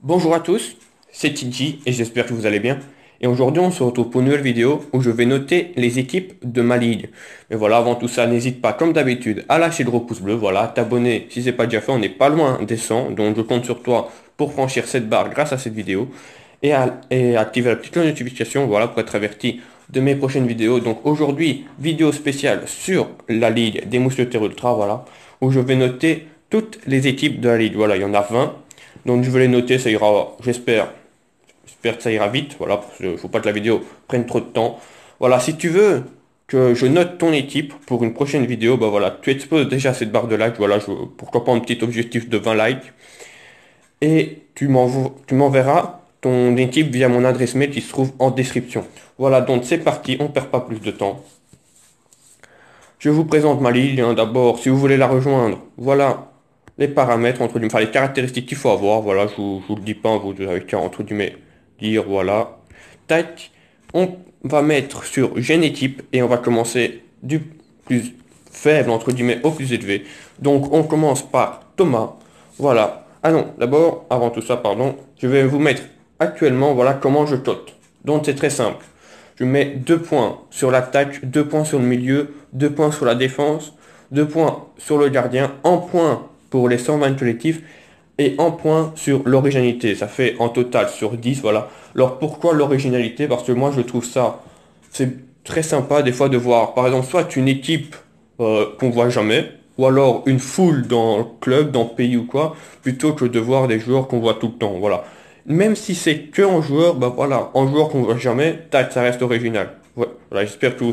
Bonjour à tous, c'est Tiji et j'espère que vous allez bien. Et aujourd'hui on se retrouve pour une nouvelle vidéo où je vais noter les équipes de ma ligue. Mais voilà, avant tout ça, n'hésite pas comme d'habitude à lâcher le gros pouce bleu, voilà, t'abonner si c'est pas déjà fait, on n'est pas loin des 100, donc je compte sur toi pour franchir cette barre grâce à cette vidéo. Et activer la petite cloche de notification, voilà, pour être averti de mes prochaines vidéos. Donc aujourd'hui, vidéo spéciale sur la ligue des Mousquetaires Ultra, voilà, où je vais noter toutes les équipes de la ligue. Voilà, il y en a 20. Donc je vais les noter, ça ira, j'espère que ça ira vite, voilà, parce qu'il ne faut pas que la vidéo prenne trop de temps. Voilà, si tu veux que je note ton équipe pour une prochaine vidéo, bah voilà, tu exposes déjà cette barre de like, voilà, pourquoi pas un petit objectif de 20 likes, et tu m'enverras ton équipe via mon adresse mail qui se trouve en description. Voilà, donc c'est parti, on perd pas plus de temps. Je vous présente ma ligue, hein. D'abord, si vous voulez la rejoindre, voilà les paramètres, entre guillemets, enfin les caractéristiques qu'il faut avoir, voilà, je vous le dis pas, vous avez qu'à, entre guillemets, dire, voilà. Tac, on va mettre sur génétique et on va commencer du plus faible, entre guillemets, au plus élevé. Donc, on commence par Thomas, voilà. Ah non, d'abord, avant tout ça, pardon, je vais vous mettre actuellement, voilà, comment je cote. Donc, c'est très simple. Je mets 2 points sur l'attaque, 2 points sur le milieu, 2 points sur la défense, 2 points sur le gardien, 1 point pour les 120 collectifs et 1 point sur l'originalité. Ça fait en total sur 10, voilà. Alors pourquoi l'originalité? Parce que moi je trouve ça, c'est très sympa des fois de voir, par exemple, soit une équipe qu'on voit jamais, ou alors une foule dans le club, dans le pays ou quoi, plutôt que de voir des joueurs qu'on voit tout le temps, voilà. Même si c'est que en joueur, bah voilà, en joueur qu'on voit jamais, tac, ça reste original. Ouais, voilà, j'espère que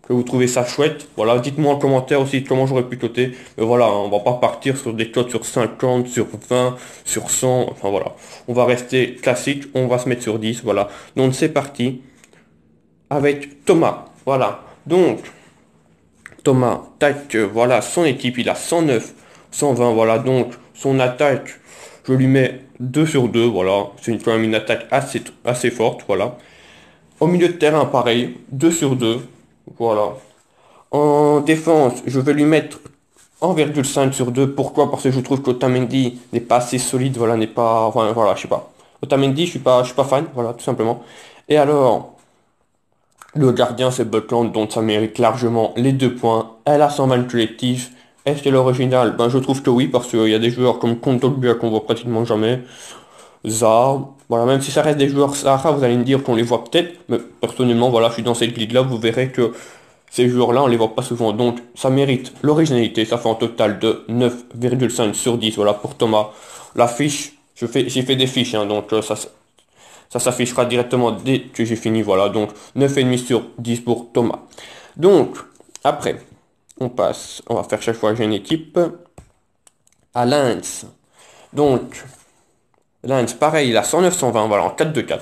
vous trouvez ça chouette. Voilà, dites-moi en commentaire aussi comment j'aurais pu coter. Mais voilà, on va pas partir sur des cotes sur 50, sur 20, sur 100. Enfin voilà, on va rester classique, on va se mettre sur 10. Voilà, donc c'est parti avec Thomas. Voilà, donc Thomas, tac, voilà, son équipe, il a 109, 120. Voilà, donc son attaque, je lui mets 2 sur 2. Voilà, c'est quand même une attaque assez forte. Voilà. Au milieu de terrain, pareil, 2 sur 2. Voilà. En défense, je vais lui mettre 1,5 sur 2. Pourquoi? Parce que je trouve qu'Otamendi n'est pas assez solide, voilà, n'est pas... Enfin, voilà, je sais pas. Otamendi, je suis pas fan, voilà, tout simplement. Et alors, le gardien, c'est Buckland, donc ça mérite largement les 2 points. Elle a 120 collectifs. Est-ce qu'elle est originale? Ben, je trouve que oui, parce qu'il y a des joueurs comme Kondogbia qu'on voit pratiquement jamais. Zaha, voilà, même si ça reste des joueurs Sahara, vous allez me dire qu'on les voit peut-être, mais personnellement, voilà, je suis dans cette ligue-là, vous verrez que ces joueurs-là, on les voit pas souvent, donc ça mérite l'originalité, ça fait un total de 9,5 sur 10, voilà, pour Thomas. La fiche, j'ai fait des fiches, hein, donc ça s'affichera directement dès que j'ai fini, voilà, donc 9,5 sur 10 pour Thomas. Donc, après, on va faire chaque fois que j'ai une équipe, à Lens. Donc, Lens, pareil, il a 109, 120, voilà, en 4-2-4.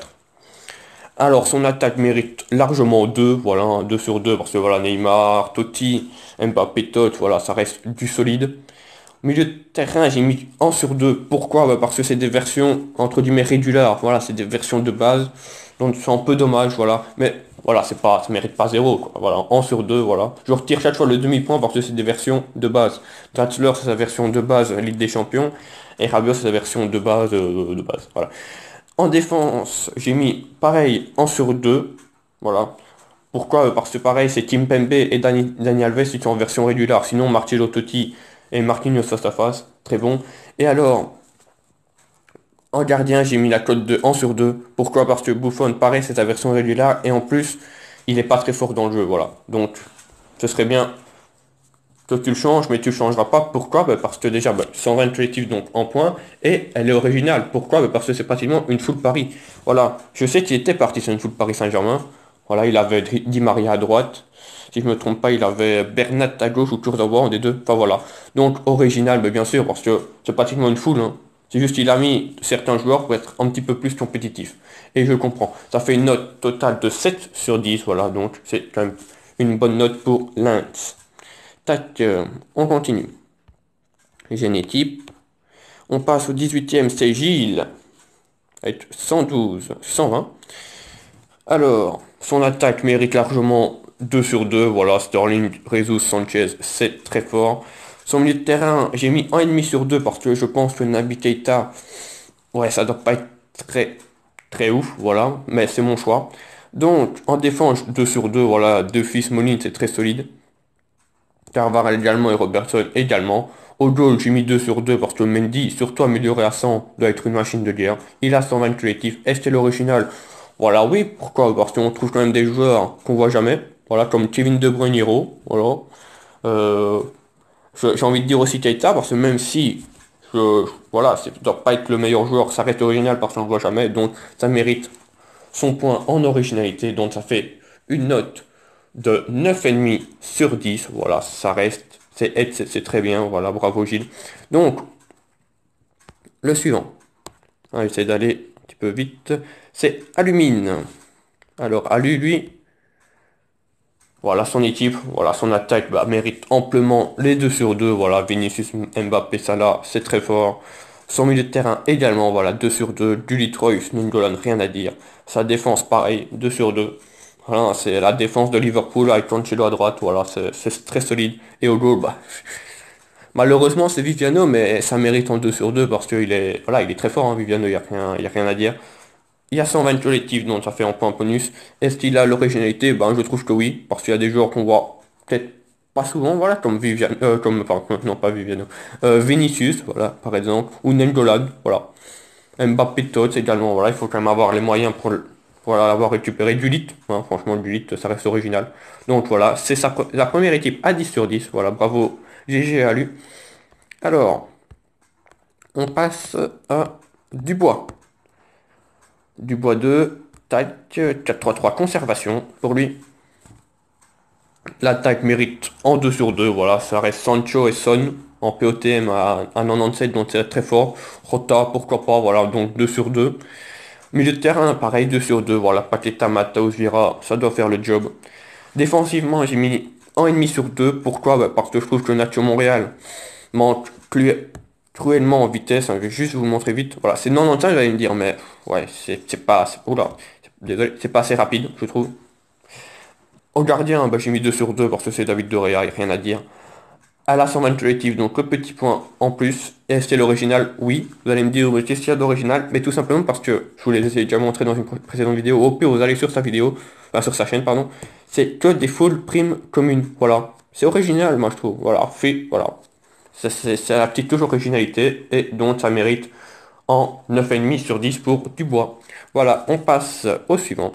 Alors, son attaque mérite largement 2, voilà, un 2 sur 2, parce que voilà, Neymar, Totti, Mbappé, Tot, voilà, ça reste du solide. Au milieu de terrain, j'ai mis 1 sur 2. Pourquoi? Bah, parce que c'est des versions, entre guillemets, régulières, voilà, c'est des versions de base, donc c'est un peu dommage, voilà. Mais voilà, ça mérite pas 0, quoi. Voilà, 1 sur 2, voilà. Je retire chaque fois le demi-point parce que c'est des versions de base. Draxler, c'est sa version de base, Ligue des Champions, et Rabiot, c'est sa version de base, voilà. En défense, j'ai mis pareil 1 sur 2. Voilà. Pourquoi? Parce que pareil, c'est Kimpembe et Dani Alves qui sont en version régulière. Sinon, Marcelo Totti et Marquinhos face à face. Très bon. Et alors, en gardien, j'ai mis la cote de 1 sur 2. Pourquoi? Parce que Buffon, pareil, c'est sa version régulière. Et en plus, il n'est pas très fort dans le jeu. Voilà. Donc, ce serait bien que tu le changes, mais tu le changeras pas. Pourquoi? Bah, parce que déjà, 120 collectifs donc en points, et elle est originale. Pourquoi? Bah, parce que c'est pratiquement une full Paris. Voilà, je sais qu'il était parti sur une full Paris Saint-Germain. Voilà, il avait Di Maria à droite. Si je me trompe pas, il avait Bernat à gauche ou Kurzawa, un des deux. Enfin voilà. Donc original, mais bien sûr, parce que c'est pratiquement une full, hein. C'est juste qu'il a mis certains joueurs pour être un petit peu plus compétitifs. Et je comprends. Ça fait une note totale de 7 sur 10. Voilà, donc c'est quand même une bonne note pour Lens. Tac, on continue. Génétique. On passe au 18e, c'est Gilles, avec 112, 120. Alors, son attaque mérite largement 2 sur 2. Voilà, Sterling, Jesus, Sanchez, c'est très fort. Son milieu de terrain, j'ai mis 1,5 sur 2 parce que je pense que Naby Keita, Ouais, ça doit pas être très, très ouf, voilà, mais c'est mon choix. Donc, en défense, 2 sur 2 voilà, deux fils Molin, c'est très solide. Carvajal également et Robertson également. Au goal, j'ai mis 2 sur 2 parce que Mendy, surtout amélioré à 100, doit être une machine de guerre. Il a 120 collectifs. Est-ce que l'original? Voilà, oui, pourquoi? Parce qu'on trouve quand même des joueurs qu'on voit jamais. Voilà, comme Kevin De Bruyne Hero, voilà. Euh, j'ai envie de dire aussi Keita, parce que même si, voilà, ça doit pas être le meilleur joueur, ça reste original parce qu'on le voit jamais, donc ça mérite son point en originalité, donc ça fait une note de 9,5 sur 10. Voilà, ça reste, c'est très bien, voilà, bravo Gilles. Donc, le suivant, on va essayer d'aller un petit peu vite, c'est Alumine. Alors, Alu, lui, voilà, son équipe, voilà, son attaque bah, mérite amplement les 2 sur 2. Voilà, Vinicius, Mbappé, Salah, c'est très fort. Son milieu de terrain également, voilà, 2 sur 2. Juli Royce, Nainggolan, rien à dire. Sa défense, pareil, 2 sur 2. Voilà, c'est la défense de Liverpool avec Cancelo à droite, voilà, c'est très solide. Et au goal, bah, malheureusement, c'est Viviano, mais ça mérite en 2 sur 2 parce qu'il est, voilà, il est très fort, hein, Viviano, il y a rien à dire. Il y a 120 collectifs, donc ça fait un point bonus. Est-ce qu'il a l'originalité? Ben, je trouve que oui, parce qu'il y a des joueurs qu'on voit peut-être pas souvent, voilà, comme Vivian, pardon, non pas Viviano, Vinicius, voilà, par exemple, ou Nengolan, voilà. Mbappé Tots également, voilà, il faut quand même avoir les moyens pour l'avoir récupéré. Dulit, hein, franchement, Dulit, ça reste original. Donc voilà, c'est la première équipe à 10 sur 10, voilà, bravo GG à lui. Alors, on passe à Dubois. Dubois 2, tac, 4-3-3, conservation pour lui. L'attaque mérite en 2 sur 2, voilà, ça reste Sancho et Son en POTM à 97, donc c'est très fort. Rota, pourquoi pas, voilà, donc 2 sur 2. Milieu de terrain, pareil, 2 sur 2, voilà, Paqueta, Mataus, Vira, ça doit faire le job. Défensivement, j'ai mis 1,5 sur 2, pourquoi? Bah, parce que je trouve que Nacho Montréal manque cruellement en vitesse, hein, je vais juste vous le montrer vite. Voilà, c'est 95, j'allais me dire, mais ouais, c'est pas, oula, désolé, c'est pas assez rapide, je trouve. Au gardien, bah, j'ai mis 2 sur 2 parce que c'est David De Gea, y a rien à dire. À la 120 collective, donc le petit point en plus. Est-ce que l'original? Oui. Vous allez me dire, mais qu'est-ce qu'il y a d'original? Mais tout simplement parce que, je vous l'ai déjà montré dans une précédente vidéo, au pire, vous allez sur sa vidéo, enfin sur sa chaîne, pardon, c'est que des full primes communes, voilà. C'est original, moi je trouve, voilà, fait, voilà. C'est la petite touche originalité, et donc ça mérite en 9,5 sur 10 pour Dubois. Voilà, on passe au suivant.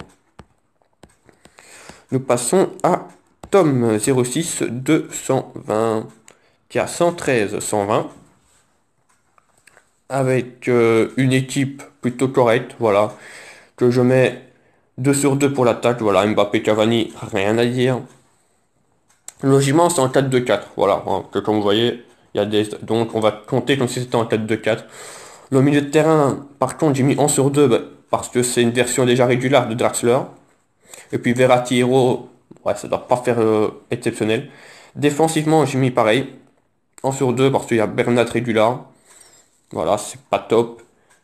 Nous passons à Tom 06 220 qui a 113 120 avec une équipe plutôt correcte, voilà, que je mets 2 sur 2 pour l'attaque, voilà, Mbappé Cavani, rien à dire. Logiquement, c'est en 4-2-4, voilà, hein, que comme vous voyez, il y a donc on va compter comme si c'était en 4-2-4. Le milieu de terrain, par contre, j'ai mis 1 sur 2 bah, parce que c'est une version déjà régulière de Draxler. Et puis Verratti Hero, ouais, ça doit pas faire exceptionnel. Défensivement, j'ai mis pareil, 1 sur 2 parce qu'il y a Bernat régulier. Voilà, c'est pas top.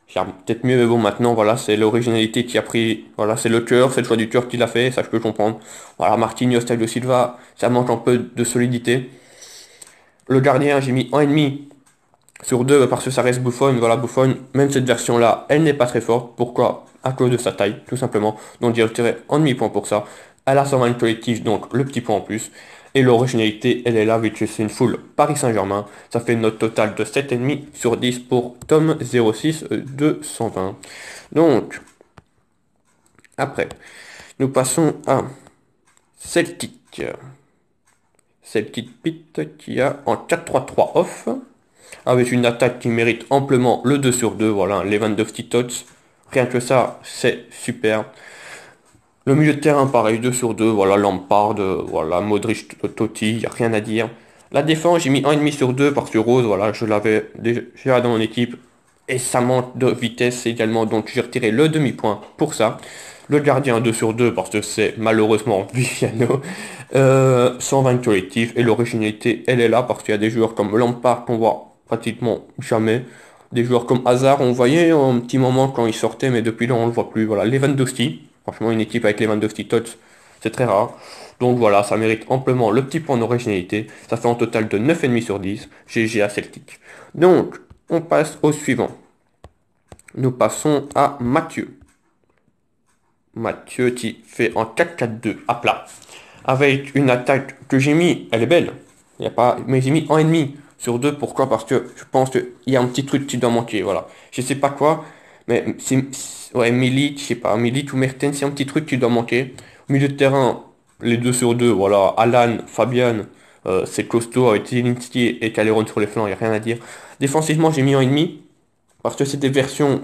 Il y a peut-être mieux, mais bon, maintenant, voilà, c'est l'originalité qui a pris. Voilà, c'est le cœur, c'est le choix du cœur qui l'a fait, ça je peux comprendre. Voilà, Marquinhos, Thiago Silva, ça manque un peu de solidité. Le gardien, j'ai mis 1,5 sur 2 parce que ça reste Buffon. Voilà, Buffon, même cette version-là, elle n'est pas très forte. Pourquoi? À cause de sa taille, tout simplement. Donc, j'ai retiré un demi-point pour ça. Elle a 120 collectif, donc le petit point en plus. Et l'originalité, elle est là, vu que c'est une foule Paris Saint-Germain. Ça fait une note totale de 7,5 sur 10 pour Tom 06 220. Donc, après, nous passons à Celtic. Celtic Pit qui a en 4-3-3 off, avec une attaque qui mérite amplement le 2 sur 2. Voilà, les 22 petits tots. Rien que ça, c'est super. Le milieu de terrain, pareil, 2 sur 2, voilà, Lampard, voilà, Modric, Totti, y a rien à dire. La défense, j'ai mis 1,5 sur 2 parce que Rose, voilà, je l'avais déjà dans mon équipe. Et ça manque de vitesse également, donc j'ai retiré le demi-point pour ça. Le gardien, 2 sur 2 parce que c'est malheureusement Viviano. 120 collectifs, et l'originalité, elle est là parce qu'il y a des joueurs comme Lampard qu'on voit pratiquement jamais. Des joueurs comme Hazard, on voyait un petit moment quand il sortait, mais depuis là, on le voit plus. Voilà, Lewandowski. Franchement, une équipe avec Lewandowski Tots, c'est très rare. Donc voilà, ça mérite amplement le petit point d'originalité. Ça fait un total de 9,5 sur 10. GG à Celtic. Donc, on passe au suivant. Nous passons à Mathieu. Mathieu qui fait en 4-4-2 à plat. Avec une attaque que j'ai mis, elle est belle. Il y a pas, mais j'ai mis 1,5 sur 2. Pourquoi? Parce que je pense qu'il y a un petit truc qui doit manquer. Voilà. Je sais pas quoi, mais ouais, Milit, je sais pas, Milit ou Mertens, c'est un petit truc qui doit manquer. Au milieu de terrain, les 2 sur 2, voilà. Alan, Fabian, c'est costaud avec Zielinski et Calderon sur les flancs, il n'y a rien à dire. Défensivement, j'ai mis 1,5 parce que c'est des versions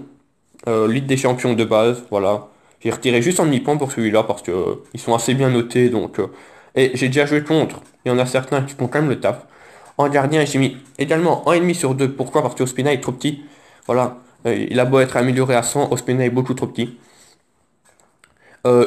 Ligue des Champions de base, voilà. J'ai retiré juste un demi-point pour celui-là parce que ils sont assez bien notés, donc et j'ai déjà joué contre. Il y en a certains qui font quand même le taf. En gardien, j'ai mis également 1,5 sur 2. Pourquoi? Parce que Ospina est trop petit. Voilà. Il a beau être amélioré à 100, Ospina est beaucoup trop petit.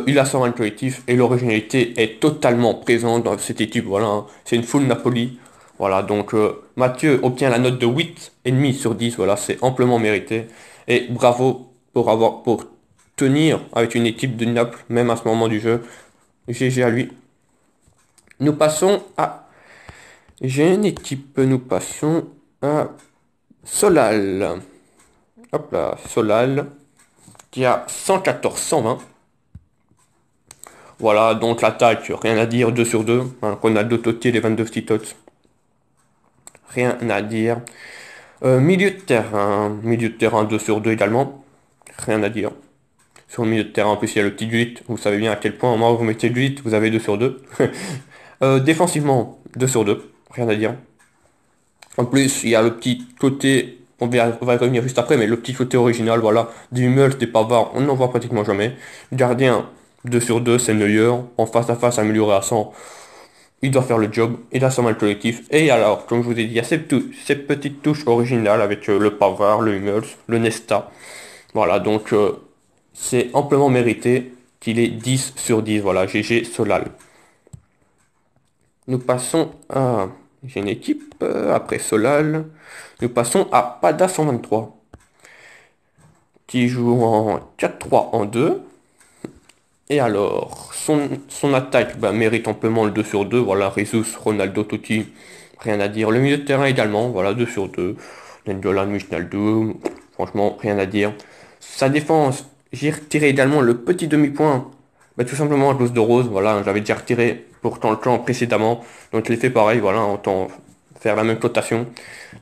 Il a son rôle collectif et l'originalité est totalement présente dans cette équipe. Voilà, hein. C'est une full Napoli. Voilà, donc Mathieu obtient la note de 8,5 sur 10. Voilà, c'est amplement mérité. Et bravo pour tenir avec une équipe de Naples, même à ce moment du jeu. GG à lui. Nous passons à... J'ai une équipe, nous passons à Solal. Hop là, Solal, qui a 114-120. Voilà, donc l'attaque, rien à dire, 2 sur 2. Hein, Ronaldo Totti, les 22 petits tots. Rien à dire. Milieu de terrain 2 sur 2 également. Rien à dire. Sur le milieu de terrain, en plus, il y a le petit 8. Vous savez bien à quel point, moi, vous mettez le 8, vous avez 2 sur 2. Défensivement, 2 sur 2. Rien à dire. En plus, il y a le petit côté, on va y revenir juste après, mais le petit côté original, voilà. Des Hummels, des Pavard, on n'en voit pratiquement jamais. Gardien, 2 sur 2, c'est Neuer. En face à face, amélioré à 100. Il doit faire le job, il a son mal collectif. Et alors, comme je vous ai dit, il y a ces petites touches originales avec le Pavard, le Hummels, le Nesta. Voilà, donc c'est amplement mérité qu'il ait 10 sur 10. Voilà, GG Solal. Nous passons à... J'ai une équipe, après Solal. Nous passons à Pada 123, qui joue en 4-3 en 2. Et alors, son attaque mérite amplement le 2 sur 2. Voilà, Jesus, Ronaldo, Totti, rien à dire. Le milieu de terrain également, voilà, 2 sur 2. Nendolan, Wijnaldum, franchement, rien à dire. Sa défense, j'ai retiré également le petit demi-point. Tout simplement à cause de Rose, voilà, j'avais déjà retiré pourtant le temps précédemment. Donc je l'ai fait pareil, voilà, autant faire la même cotation.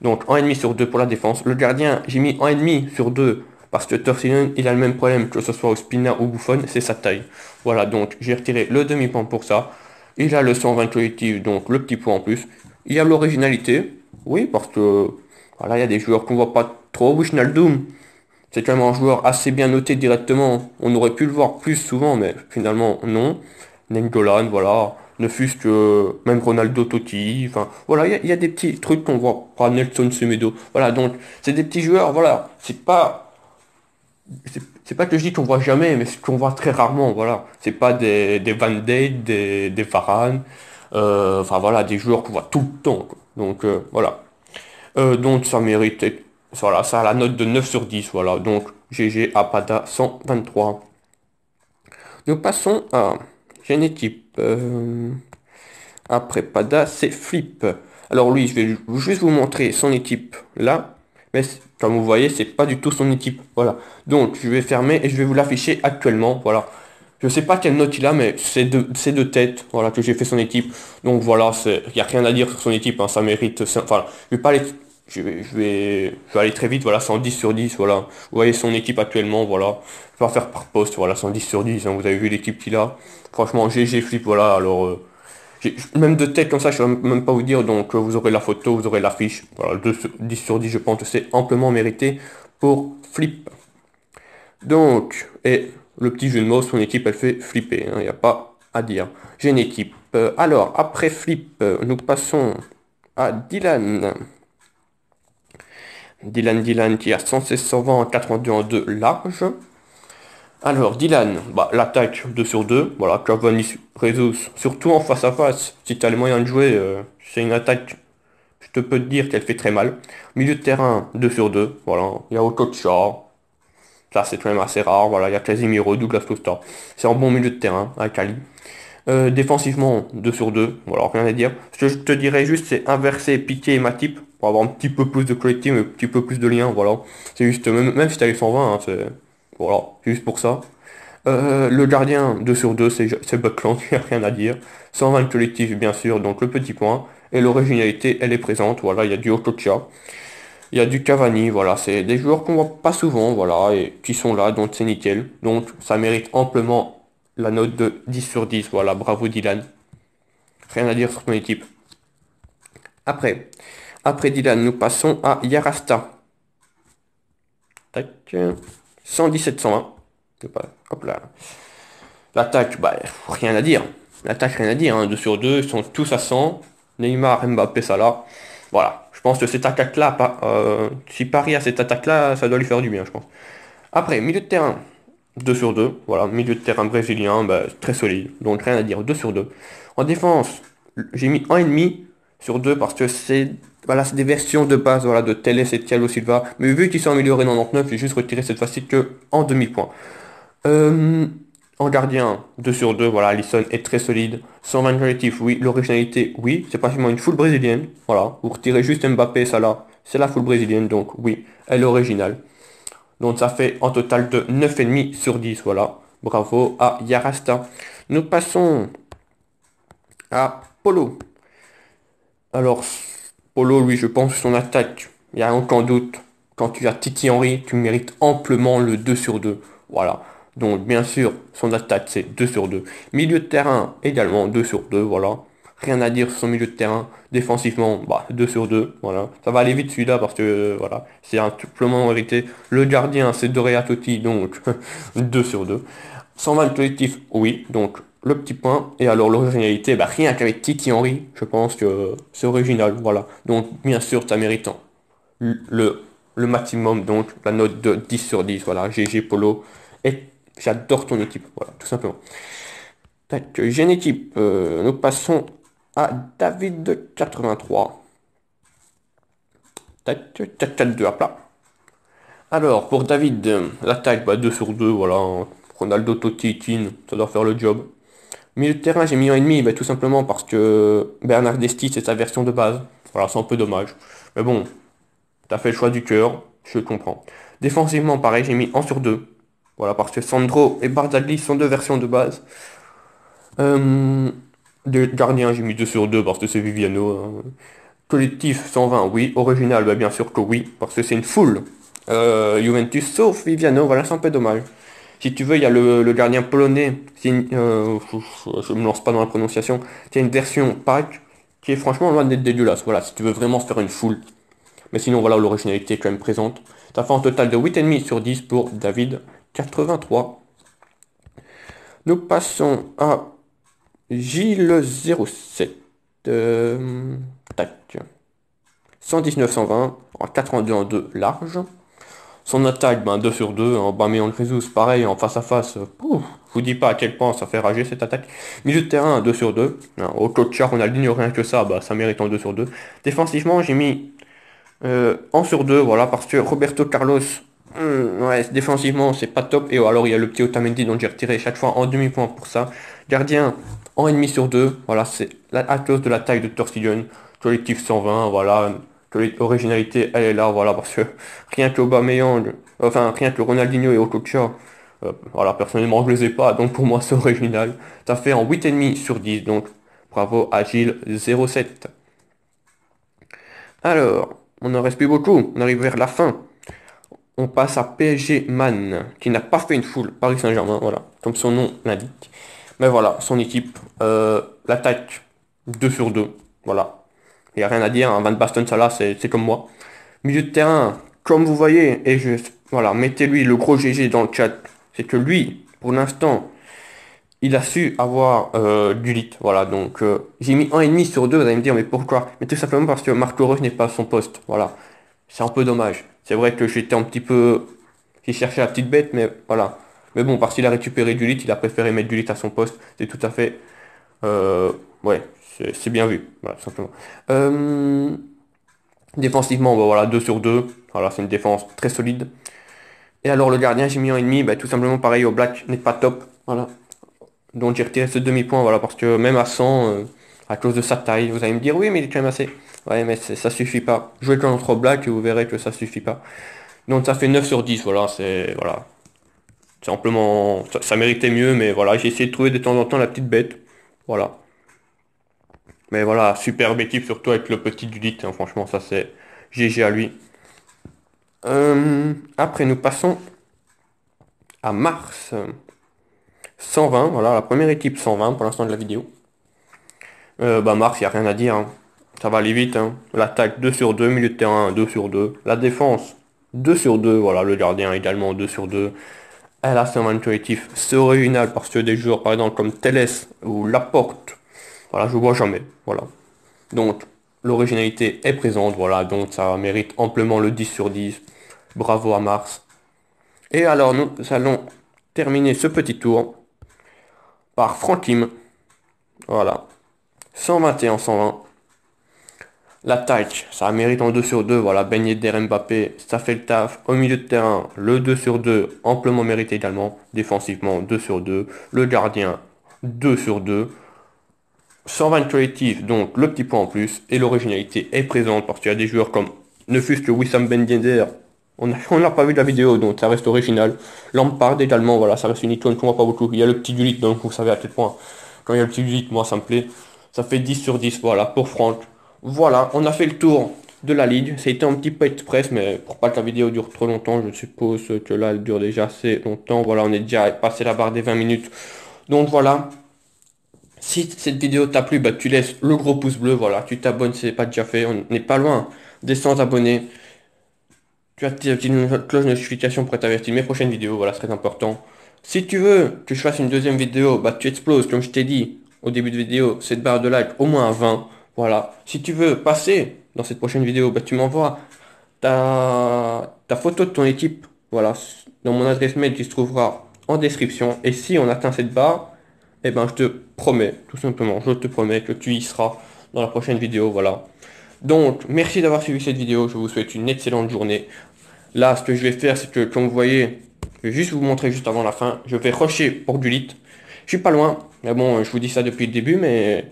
Donc 1,5 sur 2 pour la défense. Le gardien, j'ai mis 1,5 sur 2 parce que Torsinon, il a le même problème que ce soit Ospina ou Buffon, c'est sa taille. Voilà, donc j'ai retiré le demi-point pour ça. Il a le 120 collectif, donc le petit point en plus. Il y a l'originalité, oui, parce que voilà, il y a des joueurs qu'on voit pas trop. Wijnaldum, c'est quand même un joueur assez bien noté directement. On aurait pu le voir plus souvent, mais finalement non. Nengolan, voilà. Ne fût-ce que même Ronaldo Totti. Enfin, voilà, il y a des petits trucs qu'on voit pas. Nelson Semedo. Voilà, donc c'est des petits joueurs, voilà. C'est pas que je dis qu'on voit jamais, mais c'est qu'on voit très rarement, voilà. C'est pas des Van Dijk, des Varane, enfin voilà, des joueurs qu'on voit tout le temps, quoi. Donc voilà. Donc ça mérite, voilà, ça a la note de 9 sur 10, voilà. Donc GG Apada 123. Nous passons à, j'ai une équipe, après Pada, c'est Flip. Alors lui, je vais juste vous montrer son équipe là. Mais comme vous voyez, c'est pas du tout son équipe. Voilà. Donc je vais fermer et je vais vous l'afficher actuellement. Voilà. Je sais pas quelle note il a, mais c'est de tête. Voilà, que j'ai fait son équipe. Donc voilà, il n'y a rien à dire sur son équipe, hein, ça mérite. Enfin, je vais pas aller. Je vais aller très vite, voilà, 110 sur 10, voilà. Vous voyez son équipe actuellement, voilà. Je vais pas faire par poste, voilà, 110 sur 10, hein, vous avez vu l'équipe qu'il a. Franchement, GG Flip, voilà, alors... même de tête comme ça, je ne vais même pas vous dire, donc vous aurez la photo, vous aurez l'affiche. Voilà, 10 sur 10, je pense que c'est amplement mérité pour Flip. Donc, et le petit jeu de mots, son équipe, elle fait flipper, il n'y a pas à dire. J'ai une équipe. Alors, après Flip, nous passons à Dylan. Dylan qui a 116, 120, 82 en 2 large. Alors, Dylan, l'attaque 2 sur 2, voilà, Cavani, Jesus, surtout en face à face, si tu as les moyens de jouer, c'est une attaque, je te peux te dire qu'elle fait très mal. Milieu de terrain, 2 sur 2, voilà, il y a Okocha, ça c'est quand même assez rare, voilà, il y a Casemiro, Douglas Costa, c'est un bon milieu de terrain, avec Ali. Défensivement, 2 sur 2, voilà, rien à dire. Ce que je te dirais juste, c'est inverser Piqué et Matip pour avoir un petit peu plus de qualité, mais un petit peu plus de lien, voilà. C'est juste, même si t'as les 120, hein, voilà, c'est juste pour ça. Le gardien, 2 sur 2, c'est Buckland, il n'y a rien à dire. 120 collectif, bien sûr, donc le petit point. Et l'originalité, elle est présente, voilà, il y a du Okocha, il y a du Cavani, voilà, c'est des joueurs qu'on voit pas souvent, voilà, et qui sont là, donc c'est nickel. Donc ça mérite amplement la note de 10 sur 10, voilà, bravo Dylan. Rien à dire sur ton équipe. Après, après Dylan, nous passons à Yarasta. Tac, 117-120. Hop là. L'attaque, bah, rien à dire. L'attaque, rien à dire, hein. 2 sur 2, ils sont tous à 100. Neymar, Mbappé, Salah. Voilà. Je pense que cette attaque-là, si Paris a cette attaque-là, ça doit lui faire du bien, je pense. Après, milieu de terrain, 2 sur 2. Voilà, milieu de terrain brésilien, bah, très solide. Donc rien à dire, 2 sur 2. En défense, j'ai mis 1,5 sur 2 parce que c'est voilà, c'est des versions de base voilà, de Telles et Thiago Silva. Mais vu qu'ils sont améliorés dans 99, j'ai juste retiré cette fois-ci que en demi-point. Euh, En gardien, 2 sur 2, voilà, Alisson est très solide. 120 collectif, oui. L'originalité, oui. C'est pratiquement une full brésilienne. Voilà. Vous retirez juste Mbappé, Salah. C'est la full brésilienne, donc oui, elle est originale. Donc ça fait un total de 9,5 sur 10, voilà. Bravo à Yarasta. Nous passons à Polo. Alors, Polo, lui, je pense que son attaque, il n'y a aucun doute. Quand tu as Titi Henry, tu mérites amplement le 2 sur 2. Voilà. Donc, bien sûr, son attaque, c'est 2 sur 2. Milieu de terrain, également 2 sur 2, voilà. Rien à dire sur son milieu de terrain. Défensivement, bah, 2 sur 2, voilà. Ça va aller vite celui-là parce que, voilà, c'est un supplément mérité. Le gardien, c'est Dorea Totti, donc 2 sur 2. 120 collectif, oui, donc le petit point. Et alors l'originalité, bah, rien qu'avec Titi Henry, je pense que c'est original, voilà. Donc bien sûr, ça méritant le, le maximum, donc la note de 10 sur 10, voilà, GG Polo. Et j'adore ton équipe, voilà, tout simplement. Tac, j'ai une équipe, nous passons à David de 83. Tac, tac, tac, 2 à plat. Alors, pour David, l'attaque, bah, 2 sur 2, voilà. Hein. Ronaldo, Totti, Keane, ça doit faire le job. Milieu de terrain, j'ai mis 1,5, bah, tout simplement parce que Bernard Desti, c'est sa version de base. Voilà, c'est un peu dommage. Mais bon, t'as fait le choix du cœur, je comprends. Défensivement, pareil, j'ai mis 1 sur 2. Voilà, parce que Sandro et Barzagli sont deux versions de base. Euh, de gardien, j'ai mis 2 sur 2 parce que c'est Viviano. Hein. Collectif, 120, oui. Original, bah, bien sûr que oui, parce que c'est une foule. Juventus, sauf Viviano, voilà, c'est un peu dommage. Si tu veux, il y a le gardien polonais. Je me lance pas dans la prononciation. C'est une version pack qui est franchement loin d'être dégueulasse. Voilà, si tu veux vraiment faire une foule. Mais sinon, voilà, l'originalité est quand même présente. Ça fait un total de 8,5 sur 10 pour David 83. Nous passons à Gilles 07. Tac. 119-120 en 82 en 2 large. Son attaque, ben 2 sur 2, en Bameyang Jesus, pareil, en face à face, je vous dis pas à quel point ça fait rager cette attaque. Milieu de terrain, 2 sur 2. Hein, au coach on a ligne rien que ça, bah ça mérite en 2 sur 2. Défensivement, j'ai mis 1 sur 2, voilà, parce que Roberto Carlos, ouais, défensivement, c'est pas top. Et alors, il y a le petit Otamendi dont j'ai retiré chaque fois en demi-point pour ça. Gardien, en 1,5 sur 2, voilà, c'est à cause de la taille de Torstillon. Collectif 120, voilà. L'originalité, elle est là, voilà, parce que rien que Aubameyang, enfin, rien que Ronaldinho et Okocha, voilà, personnellement, je les ai pas, donc pour moi, c'est original. Ça fait en 8,5 sur 10, donc bravo à Gilles 07. Alors, on n'en reste plus beaucoup, on arrive vers la fin. On passe à PSG Man, qui n'a pas fait une foule, Paris Saint-Germain, voilà, comme son nom l'indique. Mais voilà, son équipe, l'attaque 2 sur 2, voilà. Il n'y a rien à dire, hein, Van Basten, ça là, c'est comme moi. Milieu de terrain, comme vous voyez, et voilà, mettez-lui le gros GG dans le chat, c'est que lui, pour l'instant, il a su avoir du lit, voilà, donc j'ai mis 1,5 sur 2, vous allez me dire, mais pourquoi? Mais tout simplement parce que Marco Reus n'est pas à son poste, voilà. C'est un peu dommage. C'est vrai que j'étais un petit peu... J'ai cherché la petite bête, mais voilà. Mais bon, parce qu'il a récupéré du lit, il a préféré mettre du lit à son poste. C'est tout à fait... ouais, c'est bien vu. Voilà, tout simplement. Euh, Défensivement, bah, voilà, 2 sur 2. Voilà, c'est une défense très solide. Et alors le gardien, j'ai mis 1,5. Bah, tout simplement pareil au Black n'est pas top. Voilà. Donc j'ai retiré ce demi-point, voilà, parce que même à 100, à cause de sa taille, vous allez me dire, oui, mais il est quand même assez. Ouais, mais ça suffit pas. Jouez dans notre black et vous verrez que ça suffit pas. Donc ça fait 9 sur 10, voilà, voilà. C'est amplement, ça méritait mieux, mais voilà, j'ai essayé de trouver de temps en temps la petite bête. Voilà. Mais voilà, superbe équipe, surtout avec le petit Dudit, hein, franchement, ça c'est GG à lui. Après, nous passons à Mars. 120, voilà, la première équipe 120 pour l'instant de la vidéo. Mars, il n'y a rien à dire, hein. Ça va aller vite, hein. L'attaque 2 sur 2, milieu de terrain 2 sur 2. La défense 2 sur 2, voilà, le gardien également 2 sur 2. Elle a son intuitif, c'est original parce que des joueurs par exemple comme Teles ou Laporte, voilà, je vois jamais, voilà. Donc l'originalité est présente, voilà, donc ça mérite amplement le 10 sur 10. Bravo à Mars. Et alors nous allons terminer ce petit tour par Frankim, voilà. 121, 120. L'attaque, ça mérite en 2 sur 2, voilà, Ben Yedder Mbappé, ça fait le taf. Au milieu de terrain, le 2 sur 2, amplement mérité également. Défensivement, 2 sur 2. Le gardien, 2 sur 2. 120 collectif, donc le petit point en plus. Et l'originalité est présente parce qu'il y a des joueurs comme, ne fût-ce que Wissam Ben Yedder. On n'a pas vu de la vidéo, donc ça reste original. Lampard également, voilà, ça reste une icône qu'on voit pas beaucoup. Il y a le petit Gullit, donc vous savez à quel point. Quand il y a le petit Gullit, moi ça me plaît. Ça fait 10 sur 10, voilà, pour Franck. Voilà, on a fait le tour de la ligue. C'était un petit peu express, mais pour pas que la vidéo dure trop longtemps, je suppose que là, elle dure déjà assez longtemps. Voilà, on est déjà passé la barre des 20 minutes. Donc voilà. Si cette vidéo t'a plu, bah, tu laisses le gros pouce bleu, voilà. Tu t'abonnes si c'est pas déjà fait. On n'est pas loin des 100 abonnés. Tu actives la petite cloche de notification pour être averti de mes prochaines vidéos, voilà, c'est très important. Si tu veux que je fasse une deuxième vidéo, bah tu exploses, comme je t'ai dit au début de vidéo, cette barre de like au moins à 20. Voilà. Si tu veux passer dans cette prochaine vidéo, bah tu m'envoies ta photo de ton équipe, voilà, dans mon adresse mail qui se trouvera en description. Et si on atteint cette barre, eh ben je te promets, tout simplement, je te promets que tu y seras dans la prochaine vidéo, voilà. Donc, merci d'avoir suivi cette vidéo, je vous souhaite une excellente journée. Là, ce que je vais faire, c'est que, comme vous voyez, je vais juste vous montrer juste avant la fin. Je vais rusher pour du lit. Je suis pas loin. Mais bon, je vous dis ça depuis le début, mais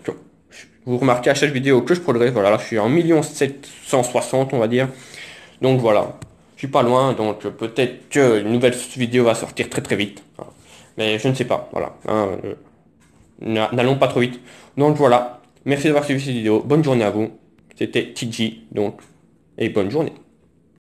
vous remarquez à chaque vidéo que je progresse. Voilà, là, je suis en 1 760 on va dire. Donc voilà, je suis pas loin. Donc peut-être qu'une nouvelle vidéo va sortir très très vite. Voilà. Mais je ne sais pas. Voilà. Hein, n'allons pas trop vite. Donc voilà. Merci d'avoir suivi cette vidéo. Bonne journée à vous. C'était TG, donc, et bonne journée.